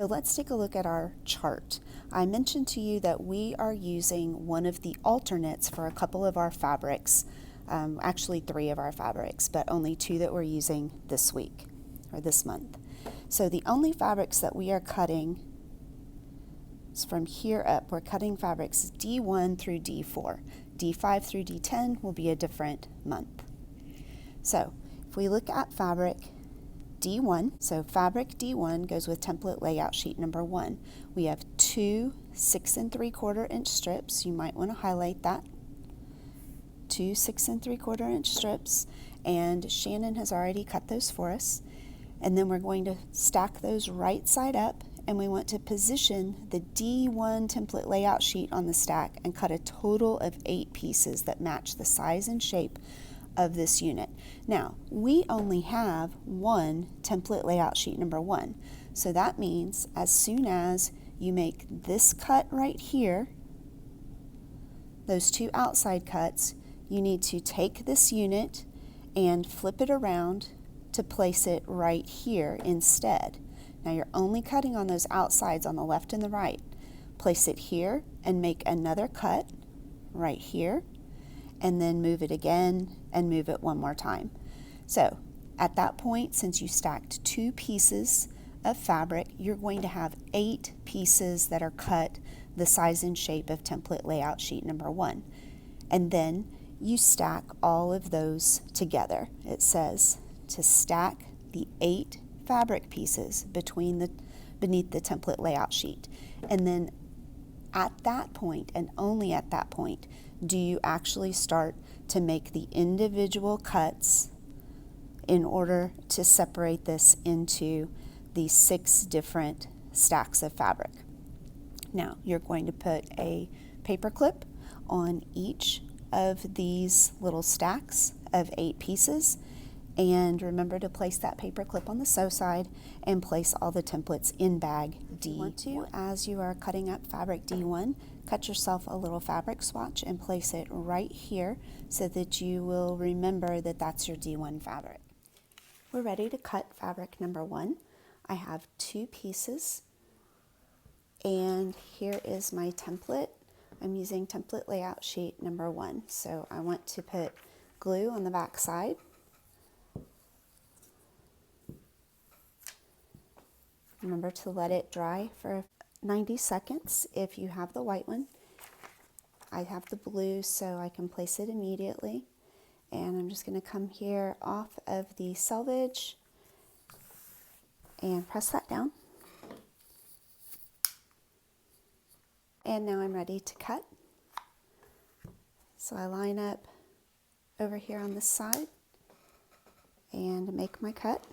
So let's take a look at our chart. I mentioned to you that we are using one of the alternates for a couple of our fabrics, actually 3 of our fabrics, but only 2 that we're using this week or this month. So the only fabrics that we are cutting is from here up. We're cutting fabrics D1 through D4. D5 through D10 will be a different month. So if we look at fabric D1, so fabric D1 goes with template layout sheet number 1. We have 2 6 3/4 inch strips. You might want to highlight that. 2 6 3/4 inch strips, and Shannon has already cut those for us. And then we're going to stack those right side up, and we want to position the D1 template layout sheet on the stack and cut a total of 8 pieces that match the size and shape of this unit. Now, we only have one template layout sheet number 1. So that means as soon as you make this cut right here, those 2 outside cuts, you need to take this unit and flip it around to place it right here instead. Now you're only cutting on those outsides on the left and the right. Place it here and make another cut right here, and then move it again and move it one more time. So at that point, since you stacked 2 pieces of fabric, you're going to have 8 pieces that are cut the size and shape of template layout sheet number 1. And then you stack all of those together. It says to stack the 8 fabric pieces beneath the template layout sheet. And then at that point, and only at that point, do you actually start to make the individual cuts in order to separate this into the 6 different stacks of fabric. Now, you're going to put a paper clip on each of these little stacks of 8 pieces, and remember to place that paper clip on the sew side and place all the templates in bag D1. As you are cutting up fabric D1, cut yourself a little fabric swatch and place it right here so that you will remember that that's your D1 fabric. We're ready to cut fabric number 1. I have 2 pieces, and here is my template. I'm using template layout sheet number 1. So I want to put glue on the back side. Remember to let it dry for 90 seconds if you have the white one. I have the blue, so I can place it immediately. And I'm just going to come here off of the selvage and press that down. And now I'm ready to cut. So I line up over here on this side and make my cut.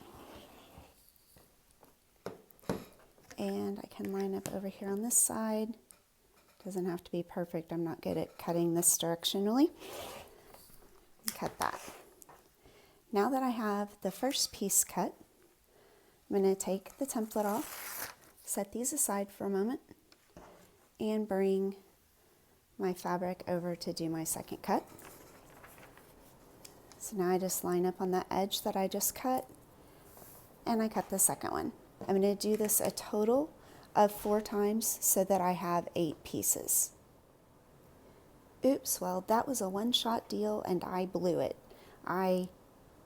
And I can line up over here on this side. Doesn't have to be perfect. I'm not good at cutting this directionally. Cut that. Now that I have the first piece cut, I'm going to take the template off, set these aside for a moment, and bring my fabric over to do my second cut. So now I just line up on that edge that I just cut, and I cut the second one. I'm going to do this a total of 4 times so that I have 8 pieces. Oops, well, that was a one-shot deal and I blew it. I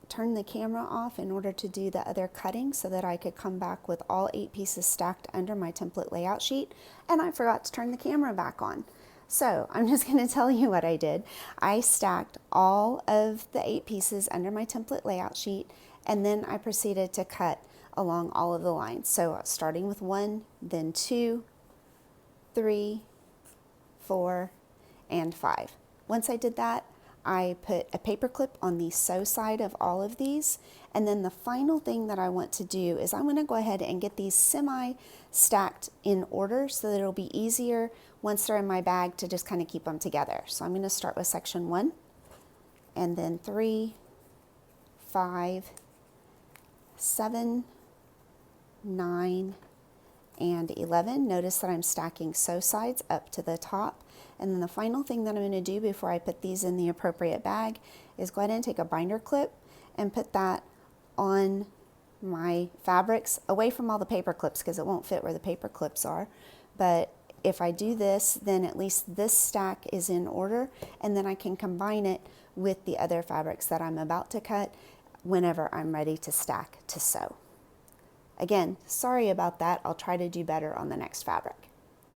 turned the camera off in order to do the other cutting so that I could come back with all 8 pieces stacked under my template layout sheet, and I forgot to turn the camera back on. So I'm just going to tell you what I did. I stacked all of the 8 pieces under my template layout sheet, and then I proceeded to cut along all of the lines. So starting with 1, then 2, 3, 4, and 5. Once I did that, I put a paper clip on the sew side of all of these, and then the final thing that I want to do is I'm going to go ahead and get these semi-stacked in order so that it'll be easier once they're in my bag to just kind of keep them together. So I'm going to start with section 1, and then 3, 5, 7, 9, and 11. Notice that I'm stacking sew sides up to the top. And then the final thing that I'm going to do before I put these in the appropriate bag is go ahead and take a binder clip and put that on my fabrics away from all the paper clips because it won't fit where the paper clips are. But if I do this, then at least this stack is in order, and then I can combine it with the other fabrics that I'm about to cut whenever I'm ready to stack to sew. Again, sorry about that. I'll try to do better on the next fabric.